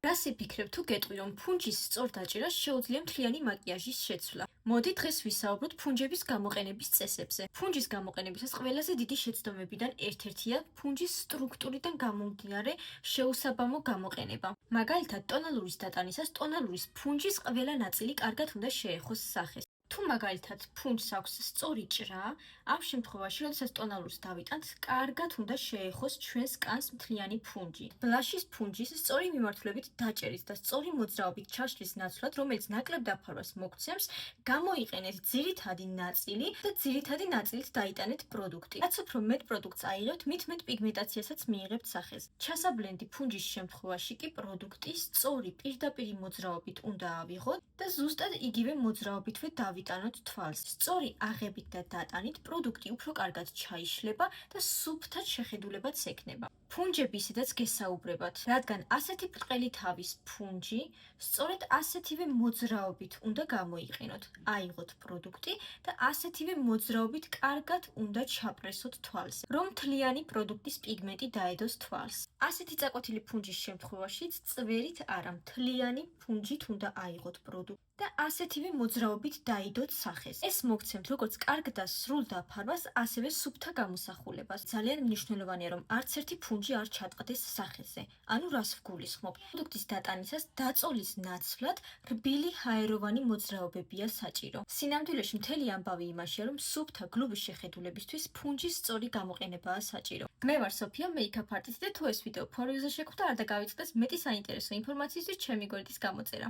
რას იფიქრებ თუ გეტყვი, რომ ფუნჯის სწორ დაჭერას შეუძლია მთლიანი მაკიაჟის შეცვლა? მოდი დღეს ვისაუბროთ ფუნჯების გამოყენების წესებზე. ფუნჯის გამოყენებისას ყველაზე დიდი შეცდომებიდან ერთ-ერთია ფუნჯის სტრუქტურიდან გამომდინარე შეუსაბამო გამოყენება. მაგალითად, ტონალურის დატანისას ტონალურის ფუნჯის ყველა ნაწილი კარგად უნდა შეეხოს სახეს. თუ მაგალითად ფუნჯს აქვს სწორი ჭრა, ამ შემთხვევაში, როდესაც ტონალურს დავიტანთ, კარგად უნდა შეეხოს ჩვენს კანს მთლიანი ფუნჯი. ბლაშის ფუნჯის სწორი მიმართულებით დაჭერით და სწორი მოძრაობით ჩაშლის ნაცვლად, რომელიც ნაკლებ დაფარვას მოგცემს, გამოიყენეთ ძირითადი ნაწილი და ძირითადი ნაწილით დაიტანეთ პროდუქტი. რაც უფრო მეტ პროდუქტს აიღებთ, მით მეტ პიგმენტაციასაც მიიღებთ სახეს. ჩასაბლენდი ფუნჯის შემთხვევაში კი პროდუქტი სწორი პირდაპირი მოძრაობით უნდა ავიღოთ და ზუსტად იგივე მოძრაობითვე დავიტანოთ თვალს. სწორი აღებით და დატანით პროდუქტი უფრო კარგად ჩაიშლება და სუფთად შეხედულებაც ექნება. ფუნჯები ისედაც გესაუბრებათ, რადგან ასეთი ბრტყელი თავის ფუნჯი სწორედ ასეთივე მოძრაობით უნდა გამოიყენოთ. აიღოთ პროდუქტი და ასეთივე მოძრაობით კარგად უნდა ჩაპრესოთ თვალს, რომ მთლიანი პროდუქტის პიგმენტი დაედოს თვალს. ასეთი წაკვეთილი ფუნჯის შემთხვევაშიც წვერით არა, მთლიანი ფუნჯით უნდა აიღოთ პროდუქტი და ასეთივე მოძრაობით დაიდოთ სახეს. ეს მოგცემთ როგორც კარგ და სრულ დაფარვას, ასევე სუფთა გამოსახულებას. ძალიან მნიშვნელოვანია, რომ არც ერთი ფუნჯი არ ჩატყდეს სახეზე. ანუ რას ვგულისხმობ? პროდუქტის დატანისას დაწოლის ნაცვლად რბილი ჰაეროვანი მოძრაობებია საჭირო. სინამდვილეში მთელი ამბავი იმაშია, რომ სუფთა გლუვი შეხედულებისთვის ფუნჯის სწორი გამოყენებაა საჭირო. მე ვარ სოფია, მეიქაპ არტისტი და თუ ეს ვიდეო ფორიუზე შეგხვდა, არ დაგავიწყდეს მეტი საინტერესო ინფორმაციისთვის ჩემი გვერდის გამოწერა.